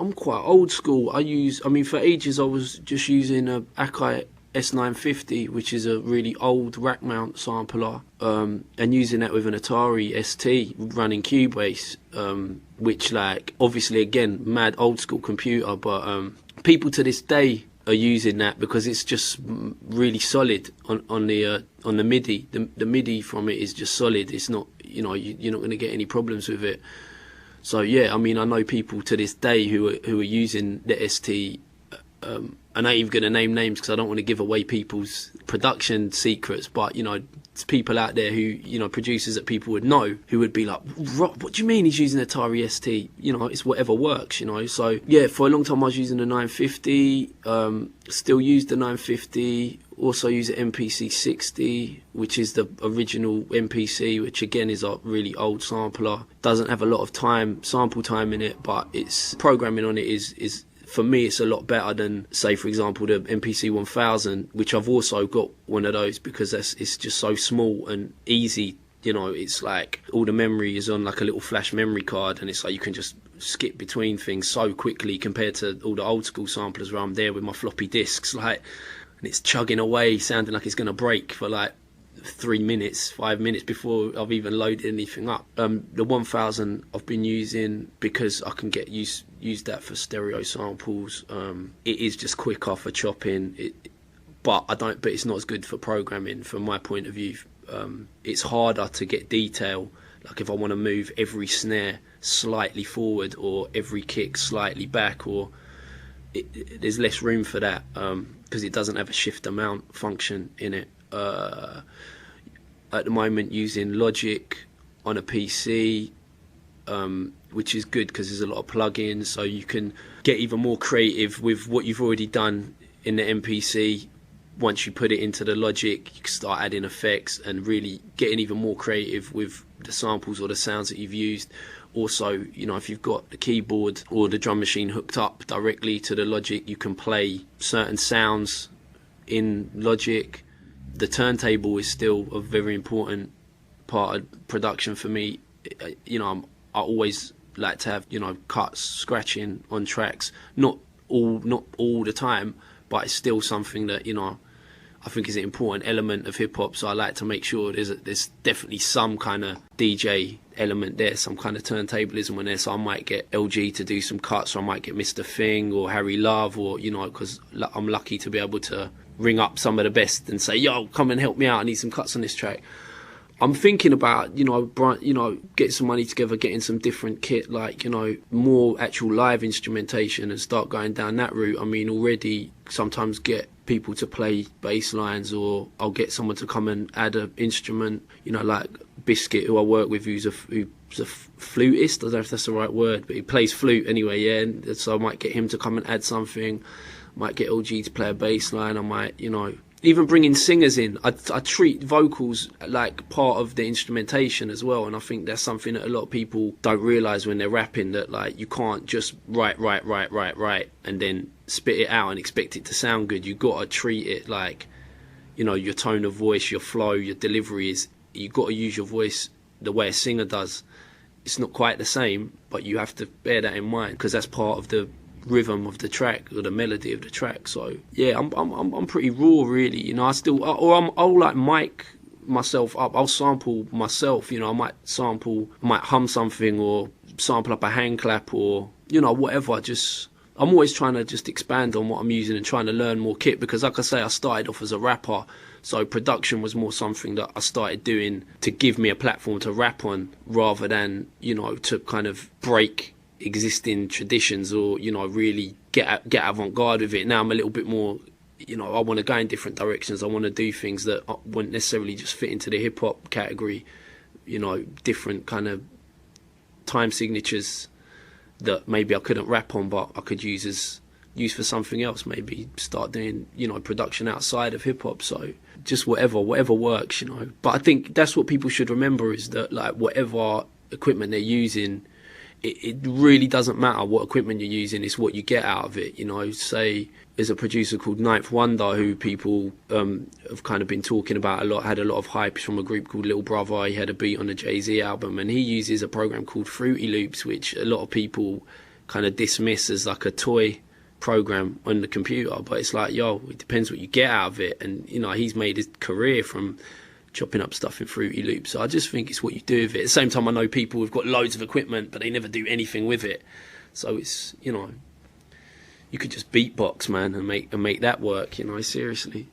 I'm quite old school. I mean, for ages I was just using a Akai S950, which is a really old rack mount sampler, and using that with an Atari ST running Cubase, which, like, obviously again mad old school computer, but people to this day are using that because it's just really solid on the MIDI. The MIDI from it is just solid. It's not, you're not going to get any problems with it. So yeah, I mean, I know people to this day who are using the ST. I'm not even going to name names because I don't want to give away people's production secrets, but, it's people out there who, producers that people would know, who would be like, Rob, what do you mean he's using Atari ST? It's whatever works, So yeah, for a long time I was using the 950, still use the 950, also use the MPC 60, which is the original MPC, which again is a really old sampler. Doesn't have a lot of sample time in it, but its programming on it is for me, it's a lot better than, say, for example, the MPC 1000, which I've also got one of those because it's just so small and easy. It's like all the memory is on like a little flash memory card, and it's like you can just skip between things so quickly compared to all the old school samplers where I'm there with my floppy disks, and it's chugging away, sounding like it's going to break for like 3 minutes, 5 minutes before I've even loaded anything up. The 1000 I've been using because I can use that for stereo samples. It is just quicker for chopping, but it's not as good for programming from my point of view. It's harder to get detail, like if I want to move every snare slightly forward or every kick slightly back, or there's less room for that because it doesn't have a shift amount function in it. At the moment using Logic on a PC, which is good because there's a lot of plugins, so you can get even more creative with what you've already done in the MPC. Once you put it into the Logic, you can start adding effects and really getting even more creative with the samples or the sounds that you've used. Also, if you've got the keyboard or the drum machine hooked up directly to the Logic, you can play certain sounds in Logic. The turntable is still a very important part of production for me. I always like to have, cuts, scratching on tracks. Not all the time, but it's still something that, I think is an important element of hip hop. So I like to make sure there's definitely some kind of DJ element there, some kind of turntablism in there. So I might get LG to do some cuts, or I might get Mr. Thing or Harry Love, or, because I'm lucky to be able to ring up some of the best and say, yo, come and help me out, I need some cuts on this track. I'm thinking about, getting some money together, getting some different kit, like, more actual live instrumentation, and start going down that route. I mean, already sometimes get people to play bass lines, or I'll get someone to come and add an instrument, like Biscuit, who I work with, who's a flutist. I don't know if that's the right word, but he plays flute anyway, yeah. And so I might get him to come and add something. Might get LG to play a bass line. I might, even bringing singers in. I treat vocals like part of the instrumentation as well, and I think that's something that a lot of people don't realise when they're rapping, that like you can't just write and then spit it out and expect it to sound good. You've got to treat it like, your tone of voice, your flow, your delivery is, you've got to use your voice the way a singer does. It's not quite the same, but you have to bear that in mind because that's part of the rhythm of the track or the melody of the track. So yeah, I'm pretty raw, really. I'll like mic myself up. I'll sample myself. I might hum something or sample up a hand clap or whatever. I'm always trying to just expand on what I'm using and trying to learn more kit, because like I say, I started off as a rapper, so production was more something that I started doing to give me a platform to rap on, rather than to kind of break existing traditions or really get avant-garde with it. Now I'm a little bit more, I want to go in different directions. I want to do things that wouldn't necessarily just fit into the hip-hop category, different kind of time signatures that maybe I couldn't rap on, but I could use for something else. Maybe start doing production outside of hip-hop. So just whatever works. But I think that's what people should remember, is that like whatever equipment they're using, it really doesn't matter what equipment you're using, it's what you get out of it. Say there's a producer called Ninth Wonder who people have kind of been talking about a lot, had a lot of hype from a group called Little Brother. He had a beat on the Jay-Z album, and he uses a program called Fruity Loops, which a lot of people kind of dismiss as like a toy program on the computer, but it's like, yo, it depends what you get out of it. And you know, he's made his career from chopping up stuff in Fruity Loops, so I just think it's what you do with it. At the same time, I know people who've got loads of equipment but they never do anything with it, so it's, you know, you could just beatbox, man, and make that work, you know, seriously.